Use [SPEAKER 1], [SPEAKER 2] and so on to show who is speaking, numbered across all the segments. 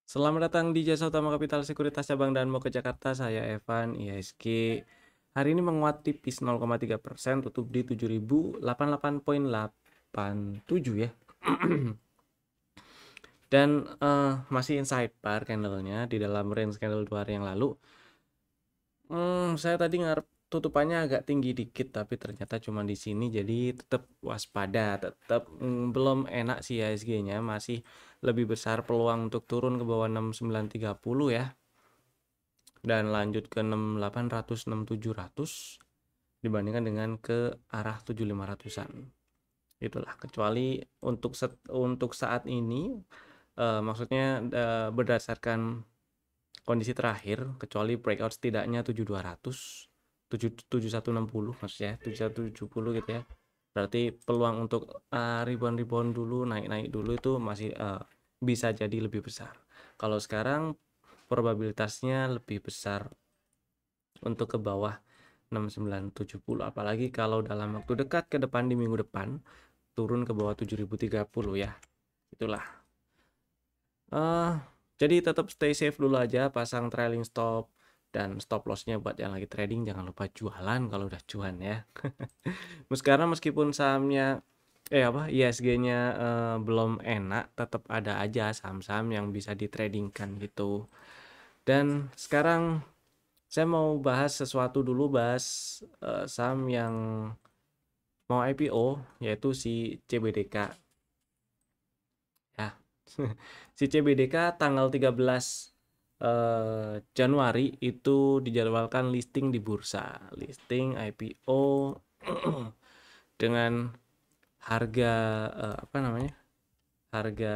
[SPEAKER 1] Selamat datang di Jasa Utama Kapital Sekuritas Cabang Danmo ke Jakarta. Saya Evan, IHSG. Hari ini menguat tipis 0,3%, tutup di 7088,87 ya. Dan masih inside bar candlenya di dalam range candle 2 hari yang lalu. Saya tadi ngarep tutupannya agak tinggi dikit, tapi ternyata cuma di sini, jadi tetap waspada, tetap belum enak sih IHSG-nya, masih lebih besar peluang untuk turun ke bawah 6930 ya, dan lanjut ke 6800 6700 dibandingkan dengan ke arah 7500-an. Itulah, kecuali untuk saat ini, maksudnya berdasarkan kondisi terakhir, kecuali breakout setidaknya 7200 7160 maksudnya 7170 gitu ya, berarti peluang untuk rebound dulu, naik dulu itu masih bisa jadi lebih besar. Kalau sekarang probabilitasnya lebih besar untuk ke bawah 6970, apalagi kalau dalam waktu dekat ke depan di minggu depan turun ke bawah 7030 ya. Itulah. Jadi tetap stay safe dulu aja, pasang trailing stop dan stop lossnya buat yang lagi trading, jangan lupa jualan kalau udah cuan ya. Sekarang meskipun sahamnya ISG-nya belum enak, tetap ada aja saham-saham yang bisa ditradingkan gitu. Dan sekarang saya mau bahas sesuatu dulu, bahas saham yang mau IPO, yaitu si CBDK ya. Si CBDK tanggal 13 Januari itu dijadwalkan listing di bursa, listing IPO dengan harga harga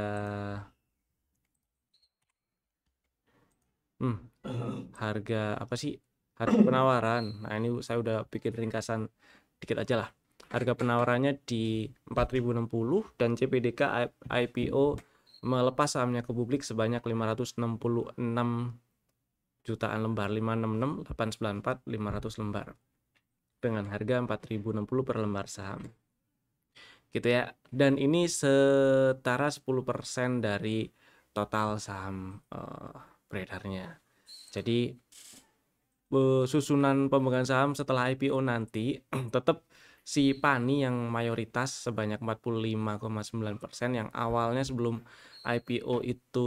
[SPEAKER 1] harga apa sih, harga penawaran. Nah, ini saya udah bikin ringkasan dikit aja lah. Harga penawarannya di 4060 dan CBDK IPO melepas sahamnya ke publik sebanyak 566 jutaan lembar, 566 894 500 lembar dengan harga 4060 per lembar saham gitu ya. Dan ini setara 10% dari total saham beredarnya. Jadi susunan pemegang saham setelah IPO nanti tetap si Pani yang mayoritas sebanyak 45,9%, yang awalnya sebelum IPO itu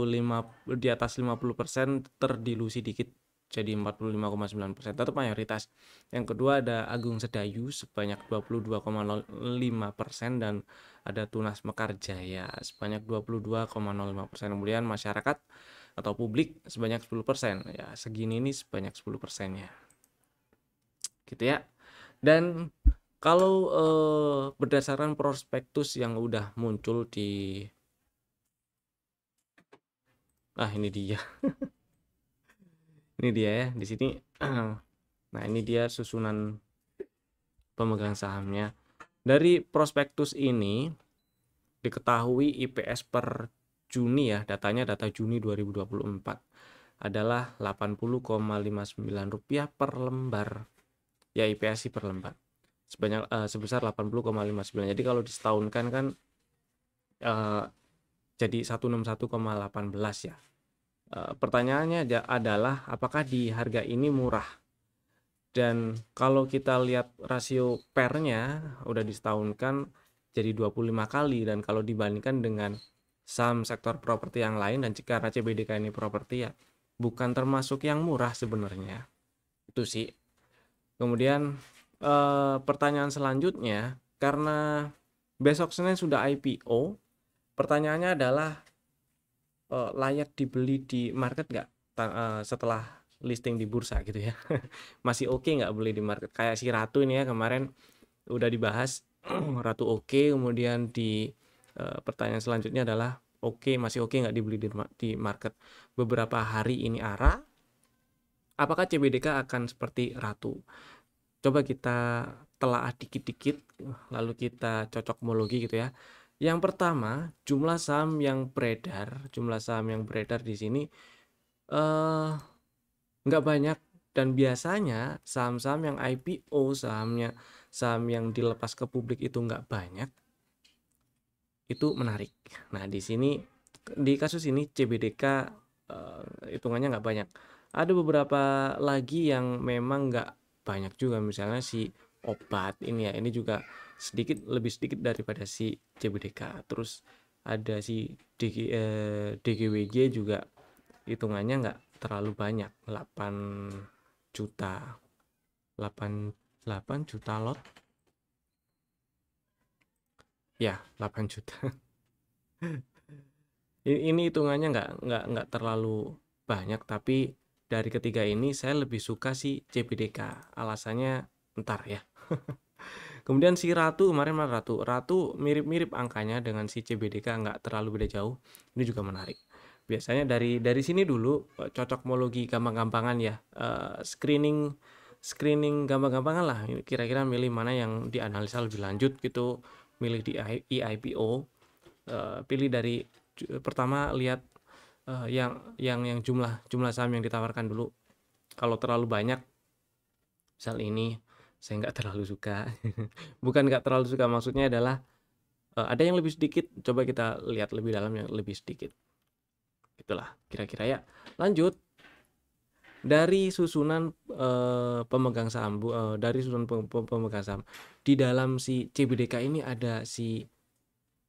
[SPEAKER 1] di atas 50%, terdilusi dikit jadi 45,9%, tetap mayoritas. Yang kedua ada Agung Sedayu sebanyak 22,05% dan ada Tunas Mekarjaya sebanyak 22,05%. Kemudian masyarakat atau publik sebanyak 10%. Ya, segini nih sebanyak 10%-nya. Gitu ya. Dan kalau berdasarkan prospektus yang udah muncul di ini dia. Ini dia ya, di sini. Nah, ini dia susunan pemegang sahamnya. Dari prospektus ini diketahui IPS per Juni ya, data Juni 2024 adalah Rp80,59 per lembar. Ya, IPS per lembar. Sebesar 80,59. Jadi kalau disetahunkan kan jadi 161,18 ya. Pertanyaannya adalah apakah di harga ini murah? Dan kalau kita lihat rasio pernya udah disetahunkan jadi 25 kali, dan kalau dibandingkan dengan saham sektor properti yang lain, dan karena CBDK ini properti ya bukan termasuk yang murah sebenarnya. Itu sih. Kemudian pertanyaan selanjutnya, karena besok Senin sudah IPO, pertanyaannya adalah layak dibeli di market nggak setelah listing di bursa gitu ya. Masih oke nggak beli di market? Kayak si Ratu ini ya, kemarin udah dibahas. Ratu oke, kemudian di pertanyaan selanjutnya adalah masih oke nggak dibeli di market? Beberapa hari ini ARA, apakah CBDK akan seperti Ratu? Coba kita telaah dikit-dikit, lalu kita cocokmologi gitu ya. Yang pertama, jumlah saham yang beredar di sini nggak banyak, dan biasanya saham-saham yang IPO, saham yang dilepas ke publik itu nggak banyak, itu menarik. Nah, di sini di kasus ini CBDK hitungannya nggak banyak. Ada beberapa lagi yang memang nggak banyak juga, misalnya si obat ini ya, ini juga lebih sedikit daripada si CBDK. Terus ada si DGWG juga hitungannya nggak terlalu banyak, 8 juta 8 juta lot ya, 8 juta. Ini hitungannya nggak terlalu banyak, tapi dari ketiga ini saya lebih suka si CBDK. Alasannya ntar ya. Kemudian si Ratu, kemarin mana Ratu mirip-mirip angkanya dengan si CBDK, nggak terlalu beda jauh. Ini juga menarik. Biasanya dari sini dulu cocokmologi gampang-gampangan ya. Screening gampang-gampangan lah. Kira-kira milih mana yang dianalisa lebih lanjut gitu. Milih di IPO. Pilih dari pertama, lihat yang jumlah saham yang ditawarkan dulu. Kalau terlalu banyak, misal ini saya nggak terlalu suka. Bukan nggak terlalu suka, maksudnya adalah ada yang lebih sedikit, coba kita lihat lebih dalam yang lebih sedikit. Itulah kira-kira ya. Lanjut dari susunan pemegang saham, dari susunan pemegang saham di dalam si CBDK ini ada si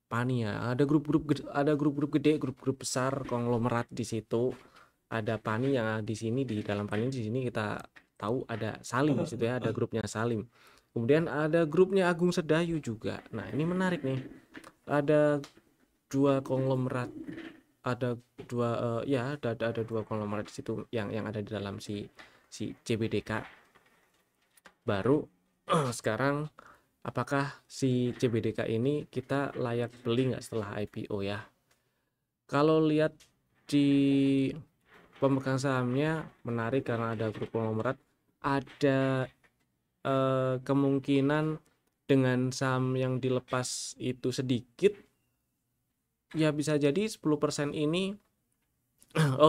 [SPEAKER 1] PANI ya, ada grup-grup gede, grup-grup besar, konglomerat di situ. Ada PANI yang di sini, di dalam PANI di sini kita tahu ada Salim di situ ya, ada grupnya Salim. Kemudian ada grupnya Agung Sedayu juga. Nah, ini menarik nih. Ada dua konglomerat, ada dua konglomerat di situ yang ada di dalam si CBDK. Baru sekarang apakah si CBDK ini kita layak beli nggak setelah IPO ya? Kalau lihat di pemegang sahamnya menarik karena ada grup konglomerat, ada kemungkinan dengan saham yang dilepas itu sedikit, ya bisa jadi 10% ini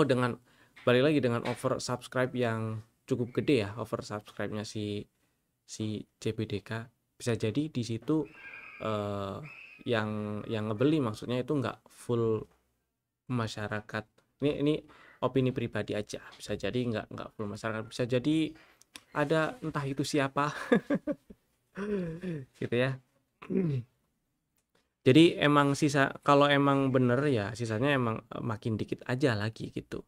[SPEAKER 1] dengan balik lagi dengan oversubscribe yang cukup gede ya, oversubscribe-nya si CBDK, bisa jadi di situ yang ngebeli, maksudnya itu nggak full masyarakat. Ini opini pribadi aja, bisa jadi nggak full masyarakat, bisa jadi ada entah itu siapa gitu ya. Jadi emang kalau emang bener ya sisanya emang makin dikit aja lagi gitu.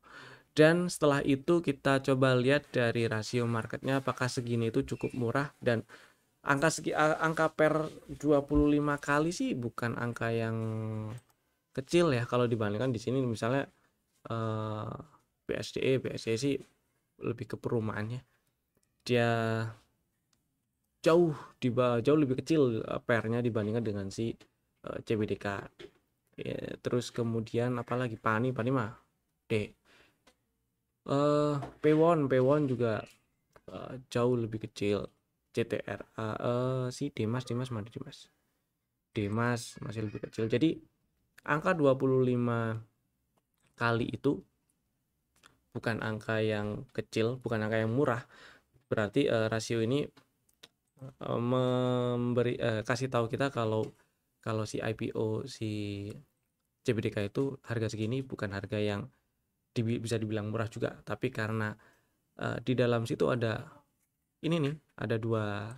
[SPEAKER 1] Dan setelah itu kita coba lihat dari rasio marketnya, apakah segini itu cukup murah, dan angka per 25 kali sih bukan angka yang kecil ya kalau dibandingkan di sini misalnya BSDE sih lebih ke perumahannya, dia jauh lebih kecil pernya dibandingkan dengan si CBDK. Terus kemudian apalagi PANI mah D. P1 juga jauh lebih kecil. CTRA si Demas mana Demas masih lebih kecil. Jadi angka 25 kali itu bukan angka yang kecil, bukan angka yang murah. Berarti rasio ini kasih tahu kita kalau si IPO si CBDK itu harga segini bukan harga yang bisa dibilang murah juga, tapi karena di dalam situ ada ini nih, ada dua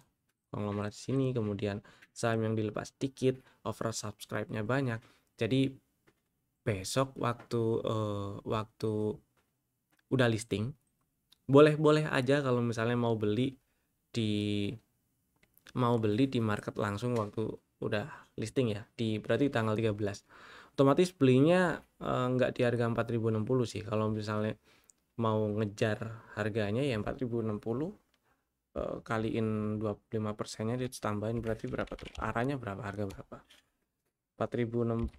[SPEAKER 1] konglomerat sini, kemudian saham yang dilepas dikit, oversubscribe-nya banyak. Jadi besok waktu udah listing, boleh aja kalau misalnya mau beli di market langsung waktu udah listing ya, berarti tanggal 13. Otomatis belinya nggak di harga 4060 sih. Kalau misalnya mau ngejar harganya ya 4060 kaliin 25%-nya ditambahin, berarti berapa tuh? Arahnya berapa? Harga berapa? 4060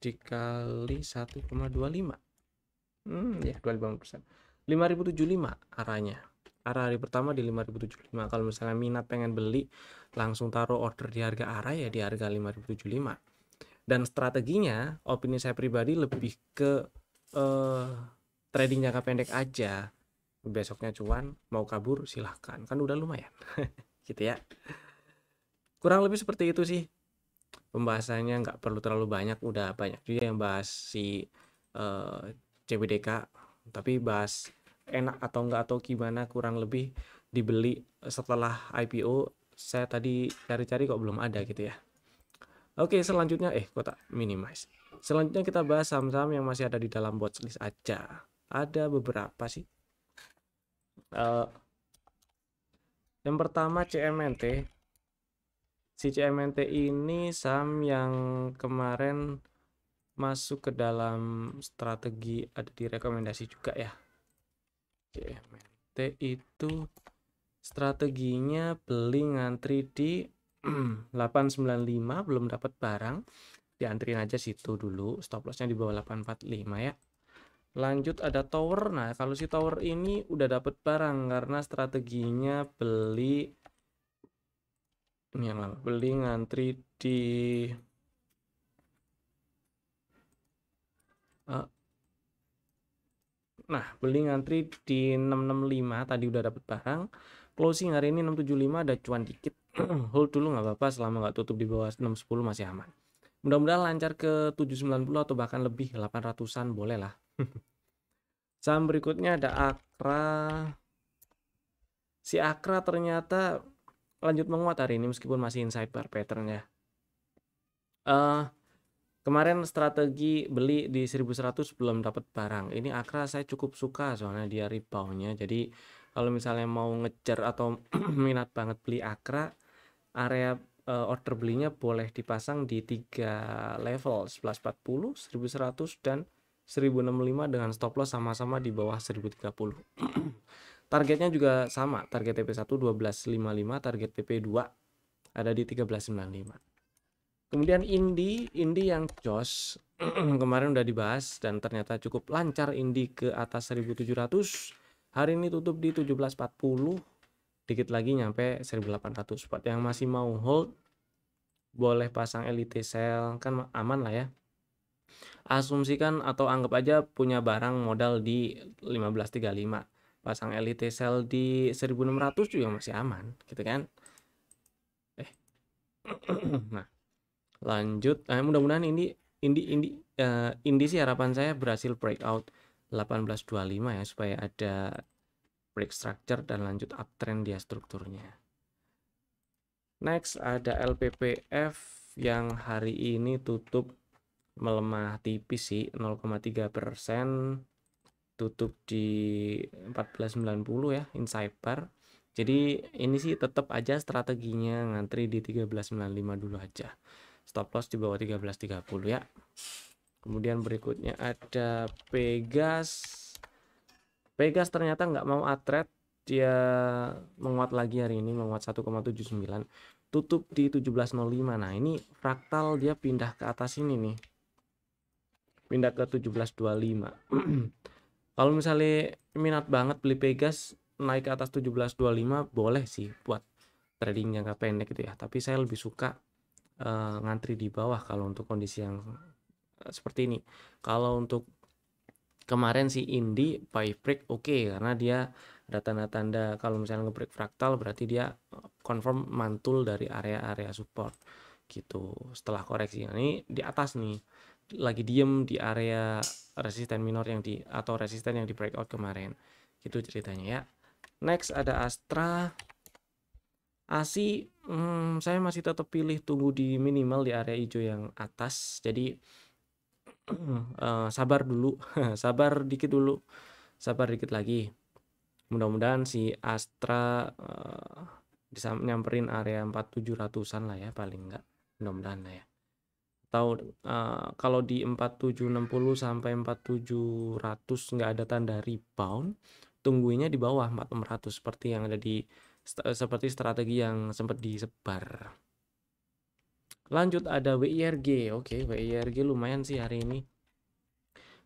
[SPEAKER 1] dikali 1,25. Ya 25%. 5075 arahnya. Arah hari pertama di 5075. Kalau misalnya minat pengen beli, langsung taruh order di harga arah ya di harga 5075. Dan strateginya, opini saya pribadi lebih ke trading jangka pendek aja. Besoknya cuan, mau kabur silahkan, kan udah lumayan gitu ya. Kurang lebih seperti itu sih pembahasannya, nggak perlu terlalu banyak, udah banyak juga yang bahas si CBDK, tapi bahas enak atau enggak atau gimana kurang lebih dibeli setelah IPO, saya tadi cari-cari kok belum ada gitu ya. Oke, selanjutnya kok tak minimize. Selanjutnya kita bahas saham-saham yang masih ada di dalam watchlist aja. Ada beberapa sih. Yang pertama CMNT. Si CMNT ini saham yang kemarin masuk ke dalam strategi, ada di rekomendasi juga ya. CMNT itu strateginya beli ngantri di 895, belum dapat barang, diantrin aja situ dulu, stop lossnya di bawah 845 ya. Lanjut ada Tower. Nah, kalau si Tower ini udah dapat barang karena strateginya beli ini yang lama, beli ngantri di beli ngantri di 665, tadi udah dapat barang. Closing hari ini 675, ada cuan dikit. Hold dulu nggak apa-apa, selama nggak tutup di bawah 610 masih aman. Mudah-mudahan lancar ke 790 atau bahkan lebih, 800-an boleh lah. Saham berikutnya ada Akra. Si Akra ternyata lanjut menguat hari ini meskipun masih inside bar pattern ya. Kemarin strategi beli di 1100 belum dapat barang. Ini Akra saya cukup suka soalnya dia reboundnya. Jadi kalau misalnya mau ngejar atau minat banget beli Akra, area order belinya boleh dipasang di 3 level, 1140, 1100 dan 1065 dengan stop loss sama-sama di bawah 1030. Targetnya juga sama, target TP1 1255, target TP2 ada di 1395. Kemudian Indi yang jos kemarin udah dibahas dan ternyata cukup lancar. Indi ke atas 1700, hari ini tutup di 1740, dikit lagi nyampe 1800. Buat yang masih mau hold boleh pasang elite sell, kan aman lah ya. Asumsikan atau anggap aja punya barang modal di 1535, pasang elite sell di 1600 juga masih aman gitu kan. Nah, lanjut, mudah-mudahan Indi sih harapan saya berhasil breakout 1825 ya, supaya ada break structure dan lanjut uptrend dia strukturnya. Next ada LPPF yang hari ini tutup melemah tipis sih, 0,3%, tutup di 1490 ya, inside bar. Jadi ini sih tetap aja strateginya ngantri di 1395 dulu aja. Stop loss di bawah 1330 ya. Kemudian berikutnya ada Pegas. Pegas ternyata nggak mau atret, dia menguat lagi hari ini, menguat 1,79, tutup di 1705. Nah ini fraktal dia pindah ke atas ini nih, pindah ke 1725. Kalau misalnya minat banget beli Pegas naik ke atas 1725 boleh sih buat trading jangka pendek gitu ya, tapi saya lebih suka ngantri di bawah kalau untuk kondisi yang seperti ini. Kalau untuk kemarin si Indi buy break oke, karena dia ada tanda-tanda kalau misalnya ngebreak fraktal berarti dia confirm mantul dari area-area support gitu. Setelah koreksi ini di atas nih, lagi diem di area resisten minor yang atau resisten yang di breakout kemarin gitu ceritanya ya. Next ada Astra. ASI, saya masih tetap pilih tunggu di minimal di area hijau yang atas. Jadi sabar dulu, sabar dikit lagi. Mudah-mudahan si Astra bisa nyamperin area 4700-an lah ya paling enggak, mudah-mudahan lah ya. Atau kalau di 4760 sampai 4700 nggak ada tanda rebound, tungguinnya di bawah 4600 seperti yang ada di strategi yang sempat disebar. Lanjut ada WIRG. Oke, WIRG lumayan sih hari ini,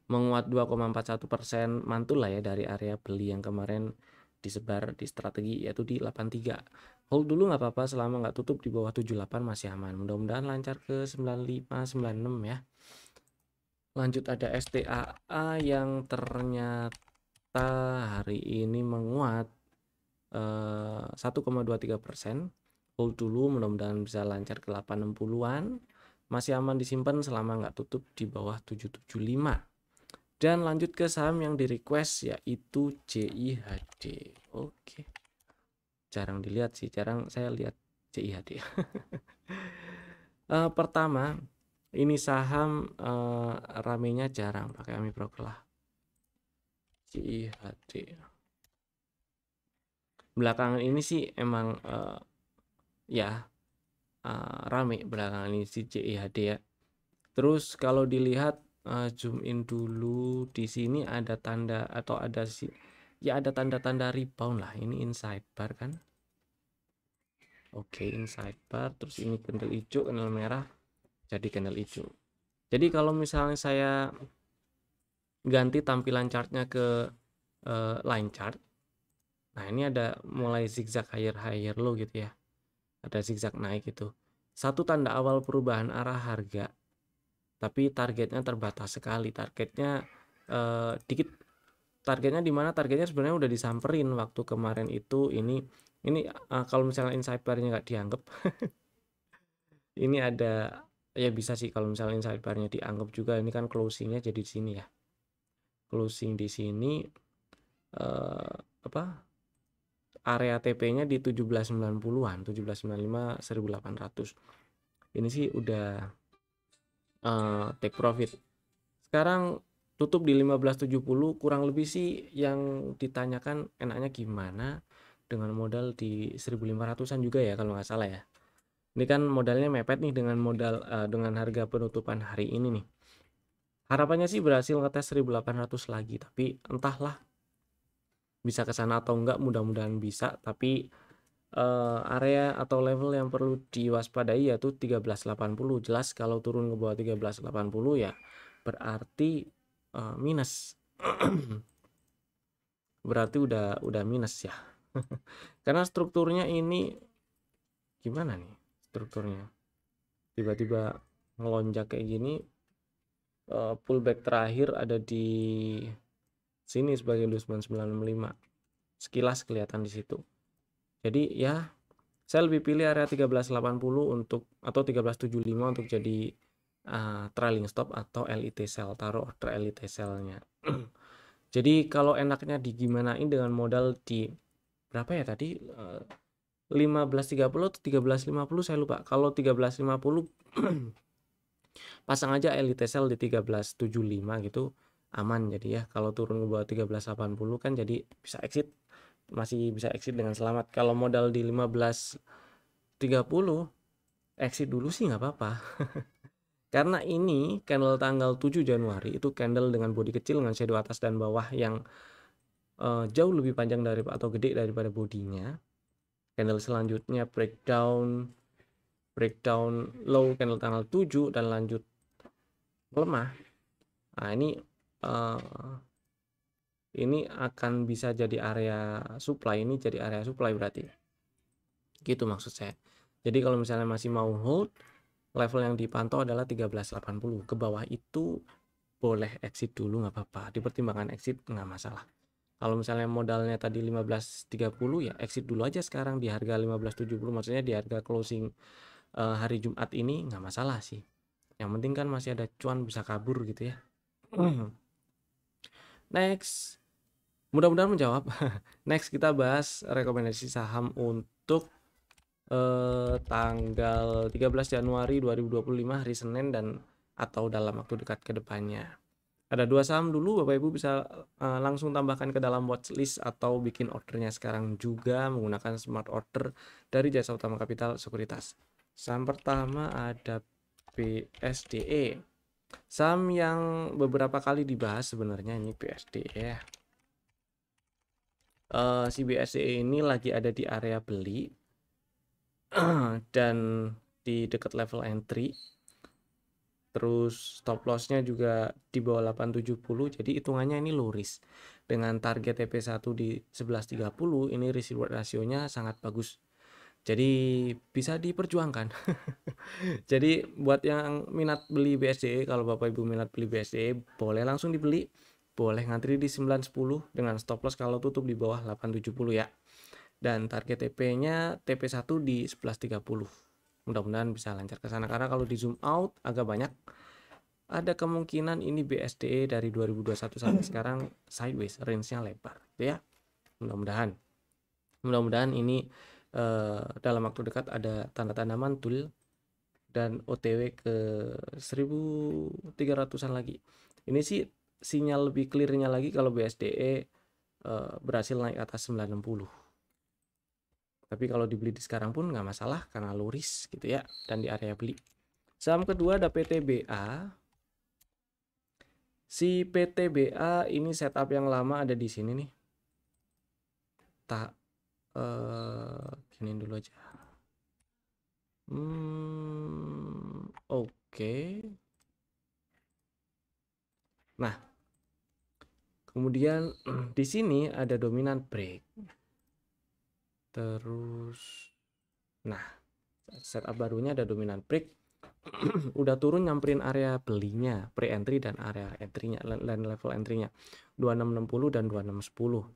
[SPEAKER 1] menguat 2,41%, mantul lah ya dari area beli yang kemarin disebar di strategi, yaitu di 83. Hold dulu nggak apa-apa selama nggak tutup di bawah 78 masih aman. Mudah-mudahan lancar ke 95 96 ya. Lanjut ada STAA yang ternyata hari ini menguat 1,23%. Hold dulu, mudah-mudahan bisa lancar ke 860-an. Masih aman disimpan selama nggak tutup di bawah 775. Dan lanjut ke saham yang di request yaitu JIHD. Oke. Jarang dilihat sih, jarang saya lihat JIHD. Pertama, ini saham ramenya jarang pakai AMI broker lah. JIHD. Belakangan ini sih emang ya rame belakangan ini si JIHD ya. Terus kalau dilihat zoom in dulu, di sini ada tanda atau ada ada tanda-tanda rebound lah. Ini inside bar kan. Oke, inside bar, terus ini candle hijau, candle merah, jadi candle hijau. Jadi kalau misalnya saya ganti tampilan chartnya ke line chart, nah ini ada mulai zigzag higher low gitu ya, ada zigzag naik gitu. Satu tanda awal perubahan arah harga, tapi targetnya terbatas sekali. Targetnya dikit. Targetnya di mana? Targetnya sebenarnya udah disamperin waktu kemarin itu. Ini kalau misalnya inside bar-nya nggak dianggap, ini ada ya bisa sih kalau misalnya inside bar-nya dianggap juga. Ini kan closingnya jadi di sini ya. Closing di sini area TP-nya di 1790-an, 1795, 1800. Ini sih udah take profit. Sekarang tutup di 1570, kurang lebih sih yang ditanyakan enaknya gimana dengan modal di 1500-an juga ya kalau nggak salah ya. Ini kan modalnya mepet nih dengan modal dengan harga penutupan hari ini nih. Harapannya sih berhasil ngetes 1800 lagi, tapi entahlah bisa ke sana atau enggak, mudah-mudahan bisa. Tapi area atau level yang perlu diwaspadai yaitu 1380. Jelas kalau turun ke bawah 1380 ya berarti minus. Berarti udah minus ya. Karena strukturnya ini gimana nih strukturnya? Tiba-tiba ngelonjak kayak gini, pullback terakhir ada di sini sebagai 2995. Sekilas kelihatan di situ. Jadi ya saya lebih pilih area 1380 untuk atau 1375 untuk jadi trailing stop atau LIT sell, taruh order LIT sell-nya. Jadi kalau enaknya digimanain dengan modal di berapa ya tadi, 1530 atau 1350 saya lupa. Kalau 1350 pasang aja LIT sell di 1375 gitu aman. Jadi ya kalau turun ke bawah 1380 kan jadi bisa exit, masih bisa exit dengan selamat. Kalau modal di 1530 exit dulu sih nggak apa-apa. Karena ini candle tanggal 7 Januari itu candle dengan body kecil dengan shadow atas dan bawah yang jauh lebih panjang atau gede daripada bodinya. Candle selanjutnya breakdown low candle tanggal 7 dan lanjut melemah. Nah, ini akan bisa jadi area supply, ini jadi area supply berarti. Gitu maksud saya. Jadi kalau misalnya masih mau hold, level yang dipantau adalah 1380. Ke bawah itu boleh exit dulu nggak apa-apa. Dipertimbangkan exit nggak masalah. Kalau misalnya modalnya tadi 1530 ya exit dulu aja sekarang di harga 1570, maksudnya di harga closing hari Jumat ini nggak masalah sih. Yang penting kan masih ada cuan bisa kabur gitu ya. Next, mudah-mudahan menjawab. Next kita bahas rekomendasi saham untuk tanggal 13 Januari 2025 hari Senin dan atau dalam waktu dekat ke depannya. Ada 2 saham dulu, Bapak Ibu bisa langsung tambahkan ke dalam watchlist atau bikin ordernya sekarang juga menggunakan smart order dari Jasa Utama Capital Sekuritas. Saham pertama ada BSDE. Saham yang beberapa kali dibahas sebenarnya ini BSDE ya. Si BSDE ini lagi ada di area beli dan di dekat level entry. Terus stop lossnya juga di bawah 870, jadi hitungannya ini low risk. Dengan target TP1 di 1130, ini risk reward rasionya sangat bagus. Jadi bisa diperjuangkan. Jadi buat yang minat beli BSDE, kalau Bapak Ibu minat beli BSDE, boleh langsung dibeli. Boleh ngantri di 910 dengan stop loss kalau tutup di bawah 870 ya. Dan target TP-nya TP1 di 1130. Mudah-mudahan bisa lancar ke sana karena kalau di zoom out agak banyak ada kemungkinan ini BSDE dari 2021 sampai sekarang sideways, range-nya lebar, gitu ya. Mudah-mudahan ini dalam waktu dekat ada tanda-tanda mantul dan OTW ke 1300-an lagi. Ini sih sinyal lebih clear-nya lagi kalau BSDE berhasil naik atas 960. Tapi kalau dibeli di sekarang pun nggak masalah karena low risk gitu ya, dan di area beli. Saham kedua ada PTBA. Si PTBA ini setup yang lama ada di sini nih. Tak gini dulu aja. Oke. Nah, kemudian di sini ada dominant break. Terus, nah, setup barunya ada dominant break. Udah turun nyamperin area belinya, pre-entry dan area entry-nya, dan level entry-nya 2660 dan 2610.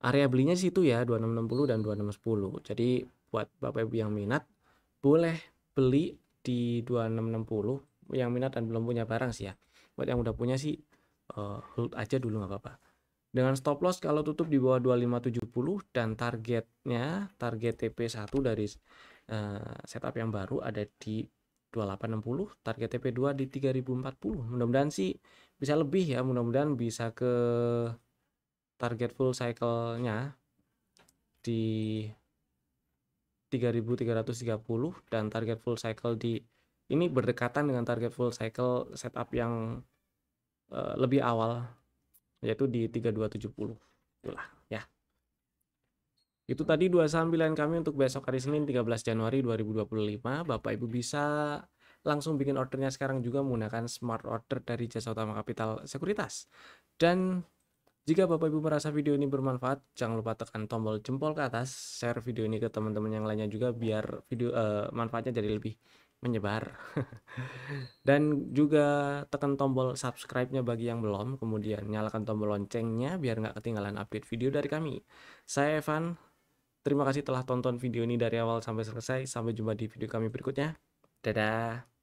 [SPEAKER 1] Area belinya situ ya 2660 dan 2610. Jadi buat Bapak Ibu yang minat boleh beli di 2660 yang minat dan belum punya barang sih ya. Buat yang udah punya sih hold aja dulu nggak apa-apa. Dengan stop loss kalau tutup di bawah 2570 dan targetnya target TP1 dari setup yang baru ada di 2860, target TP2 di 3040. Mudah-mudahan sih bisa lebih ya, mudah-mudahan bisa ke target full cycle-nya di 3330 dan target full cycle di ini berdekatan dengan target full cycle setup yang lebih awal yaitu di 3270. Itulah ya. Itu tadi dua saham pilihan kami untuk besok hari Senin 13 Januari 2025. Bapak Ibu bisa langsung bikin ordernya sekarang juga menggunakan smart order dari Jasa Utama Kapital Sekuritas. Dan jika Bapak Ibu merasa video ini bermanfaat, jangan lupa tekan tombol jempol ke atas, share video ini ke teman-teman yang lainnya juga biar video manfaatnya jadi lebih menyebar. Dan juga tekan tombol subscribe-nya bagi yang belum, kemudian nyalakan tombol loncengnya biar nggak ketinggalan update video dari kami. Saya Evan, terima kasih telah tonton video ini dari awal sampai selesai. Sampai jumpa di video kami berikutnya. Dadah.